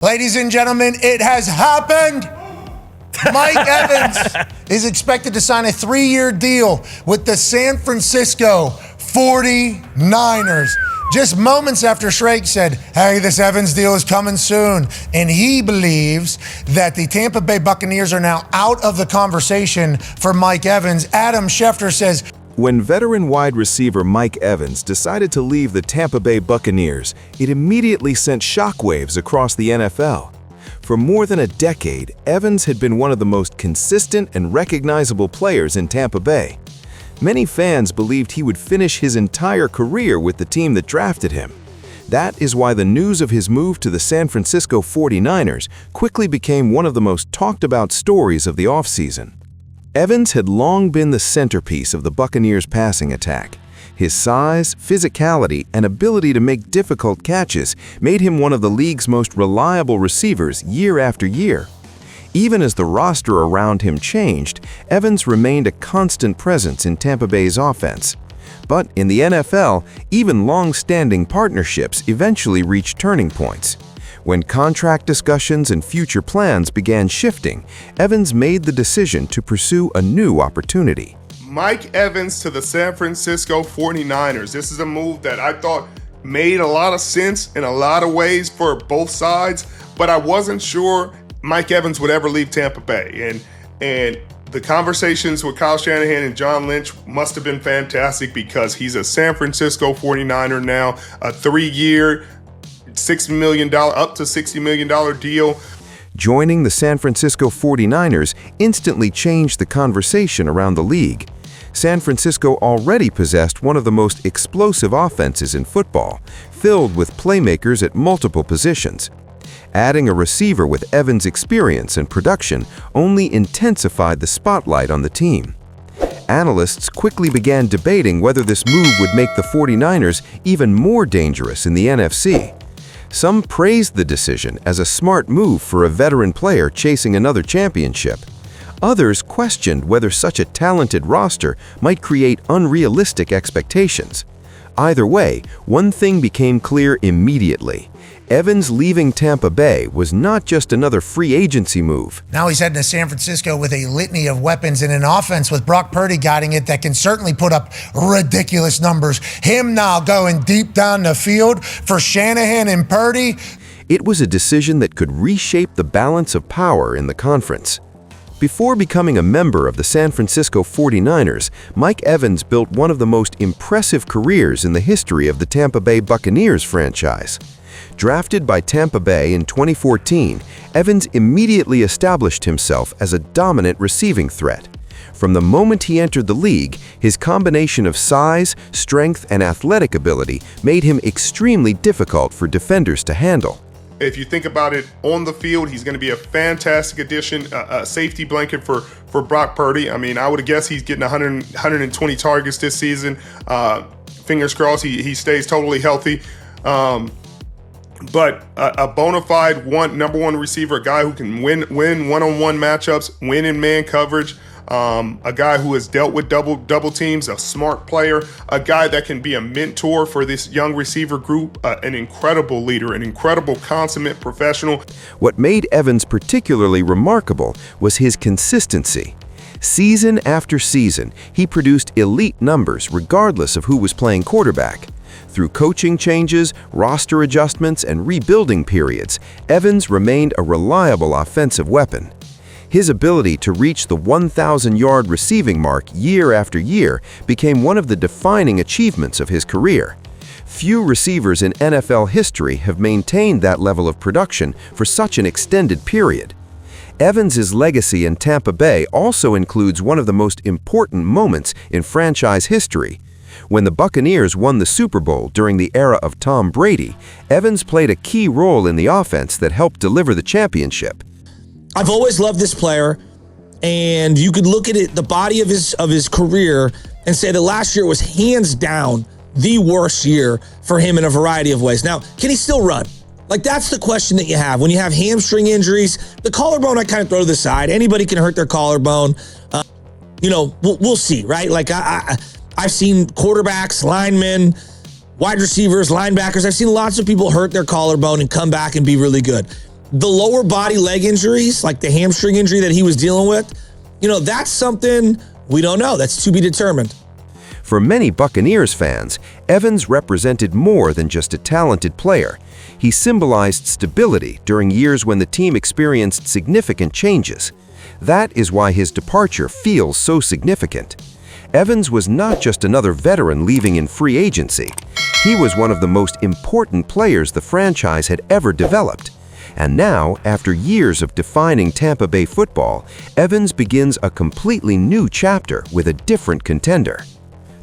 Ladies and gentlemen, it has happened. Mike Evans is expected to sign a 3-year deal with the San Francisco 49ers. Just moments after Shrake said, hey, this Evans deal is coming soon. And he believes that the Tampa Bay Buccaneers are now out of the conversation for Mike Evans. Adam Schefter says, when veteran wide receiver Mike Evans decided to leave the Tampa Bay Buccaneers, it immediately sent shockwaves across the NFL. For more than a decade, Evans had been one of the most consistent and recognizable players in Tampa Bay. Many fans believed he would finish his entire career with the team that drafted him. That is why the news of his move to the San Francisco 49ers quickly became one of the most talked about stories of the offseason. Evans had long been the centerpiece of the Buccaneers' passing attack. His size, physicality, and ability to make difficult catches made him one of the league's most reliable receivers year after year. Even as the roster around him changed, Evans remained a constant presence in Tampa Bay's offense. But in the NFL, even long-standing partnerships eventually reached turning points. When contract discussions and future plans began shifting, Evans made the decision to pursue a new opportunity. Mike Evans to the San Francisco 49ers. This is a move that I thought made a lot of sense in a lot of ways for both sides, but I wasn't sure Mike Evans would ever leave Tampa Bay. And the conversations with Kyle Shanahan and John Lynch must have been fantastic because he's a San Francisco 49er now, a 3-year, $6 million, up to $60 million deal. Joining the San Francisco 49ers instantly changed the conversation around the league. San Francisco already possessed one of the most explosive offenses in football, filled with playmakers at multiple positions. Adding a receiver with Evans' experience and production only intensified the spotlight on the team. Analysts quickly began debating whether this move would make the 49ers even more dangerous in the NFC. Some praised the decision as a smart move for a veteran player chasing another championship. Others questioned whether such a talented roster might create unrealistic expectations. Either way, one thing became clear immediately. Evans leaving Tampa Bay was not just another free agency move. Now he's heading to San Francisco with a litany of weapons and an offense with Brock Purdy guiding it that can certainly put up ridiculous numbers. Him now going deep down the field for Shanahan and Purdy. It was a decision that could reshape the balance of power in the conference. Before becoming a member of the San Francisco 49ers, Mike Evans built one of the most impressive careers in the history of the Tampa Bay Buccaneers franchise. Drafted by Tampa Bay in 2014, Evans immediately established himself as a dominant receiving threat. From the moment he entered the league, his combination of size, strength, and athletic ability made him extremely difficult for defenders to handle. If you think about it on the field, he's going to be a fantastic addition, a safety blanket for Brock Purdy. I mean, I would guess he's getting 120 targets this season. Fingers crossed he stays totally healthy. But a bona fide number one receiver, a guy who can win one-on-one matchups, win in man coverage, a guy who has dealt with double teams, a smart player, a guy that can be a mentor for this young receiver group, an incredible leader, an incredible consummate professional. What made Evans particularly remarkable was his consistency. Season after season, he produced elite numbers regardless of who was playing quarterback. Through coaching changes, roster adjustments, and rebuilding periods, Evans remained a reliable offensive weapon. His ability to reach the 1,000-yard receiving mark year after year became one of the defining achievements of his career. Few receivers in NFL history have maintained that level of production for such an extended period. Evans' legacy in Tampa Bay also includes one of the most important moments in franchise history. When the Buccaneers won the Super Bowl during the era of Tom Brady, Evans played a key role in the offense that helped deliver the championship. I've always loved this player, and you could look at it, the body of his career, and say that last year was hands down the worst year for him in a variety of ways. Now, can he still run? Like, that's the question that you have. When you have hamstring injuries, the collarbone I kind of throw to the side. Anybody can hurt their collarbone. We'll see, right? Like, I've seen quarterbacks, linemen, wide receivers, linebackers. I've seen lots of people hurt their collarbone and come back and be really good. The lower body leg injuries, like the hamstring injury that he was dealing with, that's something we don't know. That's to be determined. For many Buccaneers fans, Evans represented more than just a talented player. He symbolized stability during years when the team experienced significant changes. That is why his departure feels so significant. Evans was not just another veteran leaving in free agency. He was one of the most important players the franchise had ever developed. And now, after years of defining Tampa Bay football, Evans begins a completely new chapter with a different contender.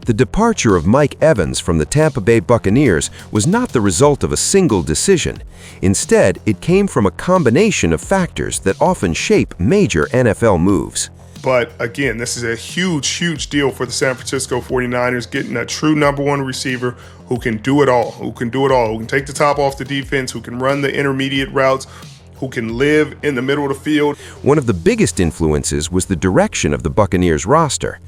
The departure of Mike Evans from the Tampa Bay Buccaneers was not the result of a single decision. Instead, it came from a combination of factors that often shape major NFL moves. But again, this is a huge deal for the San Francisco 49ers, getting a true number one receiver who can do it all, who can take the top off the defense, who can run the intermediate routes, who can live in the middle of the field. One of the biggest influences was the direction of the Buccaneers roster.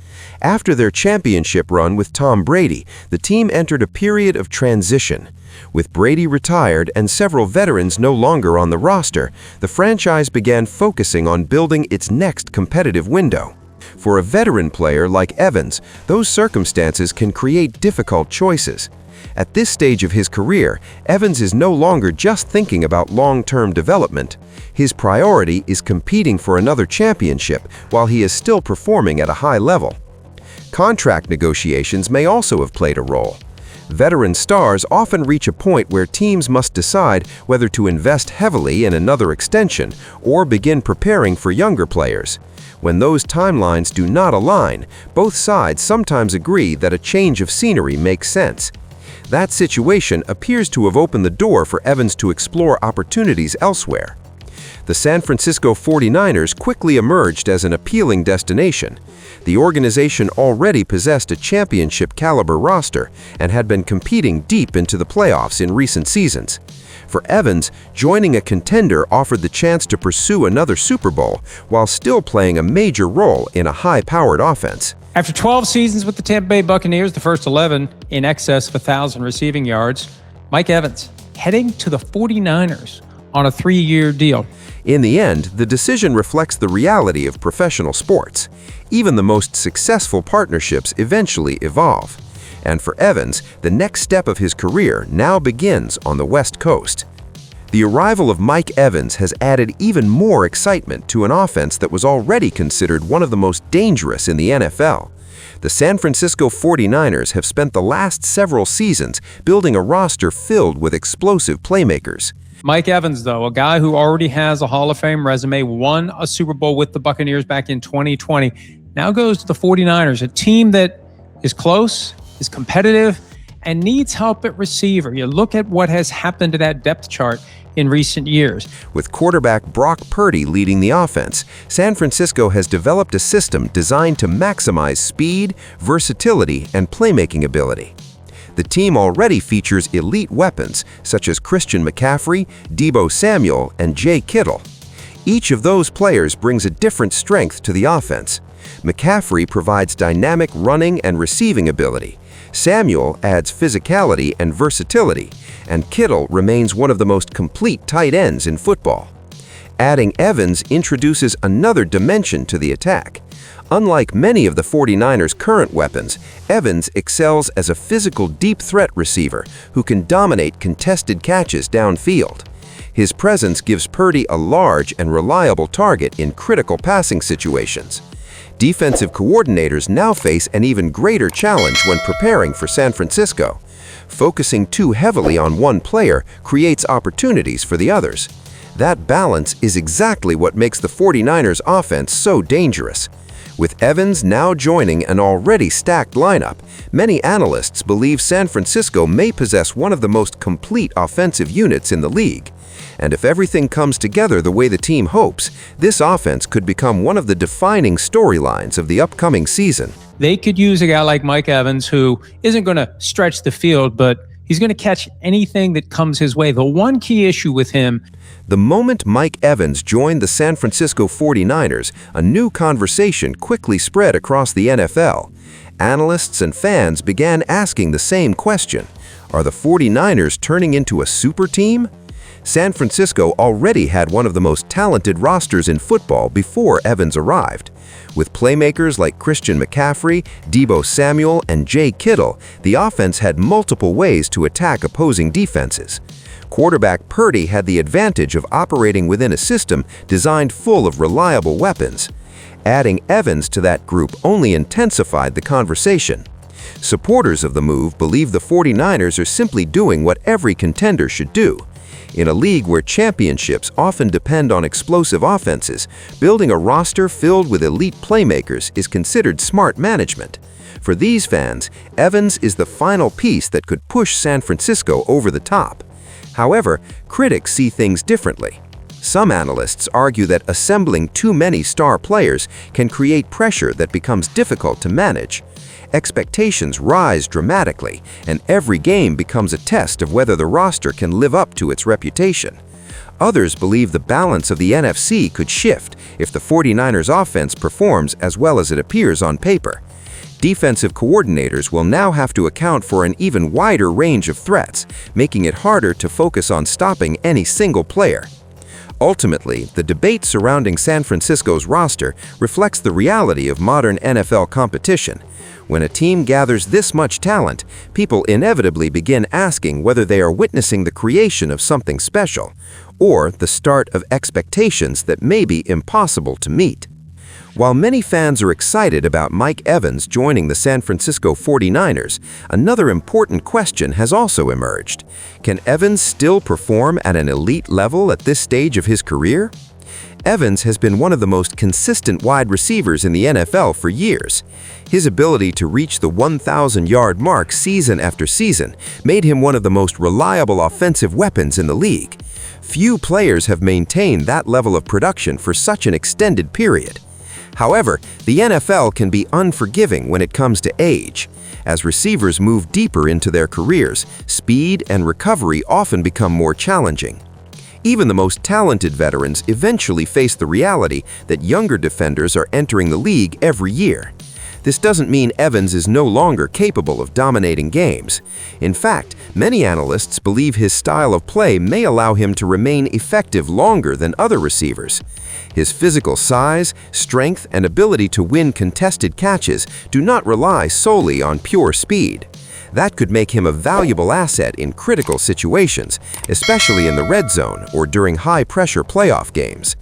After their championship run with Tom Brady, the team entered a period of transition. With Brady retired and several veterans no longer on the roster, the franchise began focusing on building its next competitive window. For a veteran player like Evans, those circumstances can create difficult choices. At this stage of his career, Evans is no longer just thinking about long-term development. His priority is competing for another championship while he is still performing at a high level. Contract negotiations may also have played a role. Veteran stars often reach a point where teams must decide whether to invest heavily in another extension or begin preparing for younger players. When those timelines do not align, both sides sometimes agree that a change of scenery makes sense. That situation appears to have opened the door for Evans to explore opportunities elsewhere. The San Francisco 49ers quickly emerged as an appealing destination. The organization already possessed a championship-caliber roster and had been competing deep into the playoffs in recent seasons. For Evans, joining a contender offered the chance to pursue another Super Bowl while still playing a major role in a high-powered offense. After 12 seasons with the Tampa Bay Buccaneers, the first 11 in excess of 1,000 receiving yards, Mike Evans heading to the 49ers on a 3-year deal. In the end, the decision reflects the reality of professional sports. Even the most successful partnerships eventually evolve. And for Evans, the next step of his career now begins on the West Coast. The arrival of Mike Evans has added even more excitement to an offense that was already considered one of the most dangerous in the NFL. The San Francisco 49ers have spent the last several seasons building a roster filled with explosive playmakers. Mike Evans, though, a guy who already has a Hall of Fame resume, won a Super Bowl with the Buccaneers back in 2020, now goes to the 49ers, a team that is close, is competitive, and needs help at receiver. You look at what has happened to that depth chart in recent years. With quarterback Brock Purdy leading the offense, San Francisco has developed a system designed to maximize speed, versatility, and playmaking ability. The team already features elite weapons such as Christian McCaffrey, Deebo Samuel, and Kittle. Each of those players brings a different strength to the offense. McCaffrey provides dynamic running and receiving ability. Samuel adds physicality and versatility, and Kittle remains one of the most complete tight ends in football. Adding Evans introduces another dimension to the attack. Unlike many of the 49ers' current weapons, Evans excels as a physical deep threat receiver who can dominate contested catches downfield. His presence gives Purdy a large and reliable target in critical passing situations. Defensive coordinators now face an even greater challenge when preparing for San Francisco. Focusing too heavily on one player creates opportunities for the others. That balance is exactly what makes the 49ers offense so dangerous. With Evans now joining an already stacked lineup, many analysts believe San Francisco may possess one of the most complete offensive units in the league. And if everything comes together the way the team hopes, this offense could become one of the defining storylines of the upcoming season. They could use a guy like Mike Evans who isn't going to stretch the field, but he's going to catch anything that comes his way. The one key issue with him: the moment Mike Evans joined the San Francisco 49ers, a new conversation quickly spread across the NFL. Analysts and fans began asking the same question: are the 49ers turning into a super team? San Francisco already had one of the most talented rosters in football before Evans arrived. With playmakers like Christian McCaffrey, Deebo Samuel, and Jay Kittle, the offense had multiple ways to attack opposing defenses. Quarterback Purdy had the advantage of operating within a system designed full of reliable weapons. Adding Evans to that group only intensified the conversation. Supporters of the move believe the 49ers are simply doing what every contender should do. In a league where championships often depend on explosive offenses, building a roster filled with elite playmakers is considered smart management. For these fans, Evans is the final piece that could push San Francisco over the top. However, critics see things differently. Some analysts argue that assembling too many star players can create pressure that becomes difficult to manage. Expectations rise dramatically, and every game becomes a test of whether the roster can live up to its reputation. Others believe the balance of the NFC could shift if the 49ers offense performs as well as it appears on paper. Defensive coordinators will now have to account for an even wider range of threats, making it harder to focus on stopping any single player. Ultimately, the debate surrounding San Francisco's roster reflects the reality of modern NFL competition. When a team gathers this much talent, people inevitably begin asking whether they are witnessing the creation of something special, or the start of expectations that may be impossible to meet. While many fans are excited about Mike Evans joining the San Francisco 49ers, another important question has also emerged. Can Evans still perform at an elite level at this stage of his career? Evans has been one of the most consistent wide receivers in the NFL for years. His ability to reach the 1,000-yard mark season after season made him one of the most reliable offensive weapons in the league. Few players have maintained that level of production for such an extended period. However, the NFL can be unforgiving when it comes to age. As receivers move deeper into their careers, speed and recovery often become more challenging. Even the most talented veterans eventually face the reality that younger defenders are entering the league every year. This doesn't mean Evans is no longer capable of dominating games. In fact, many analysts believe his style of play may allow him to remain effective longer than other receivers. His physical size, strength, and ability to win contested catches do not rely solely on pure speed. That could make him a valuable asset in critical situations, especially in the red zone or during high-pressure playoff games.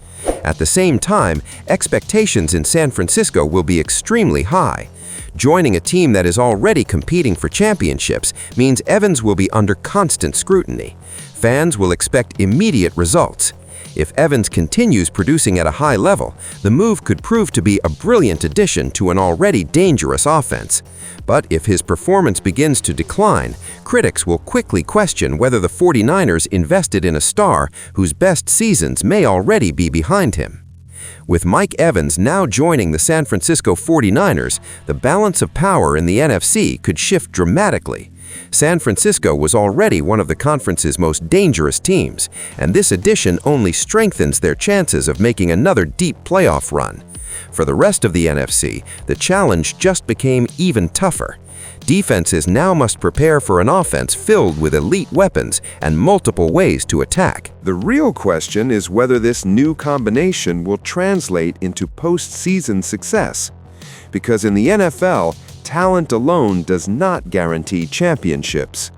At the same time, expectations in San Francisco will be extremely high. Joining a team that is already competing for championships means Evans will be under constant scrutiny. Fans will expect immediate results. If Evans continues producing at a high level, the move could prove to be a brilliant addition to an already dangerous offense. But if his performance begins to decline, critics will quickly question whether the 49ers invested in a star whose best seasons may already be behind him. With Mike Evans now joining the San Francisco 49ers, the balance of power in the NFC could shift dramatically. San Francisco was already one of the conference's most dangerous teams, and this addition only strengthens their chances of making another deep playoff run. For the rest of the NFC, the challenge just became even tougher. Defenses now must prepare for an offense filled with elite weapons and multiple ways to attack. The real question is whether this new combination will translate into postseason success. Because in the NFL, talent alone does not guarantee championships.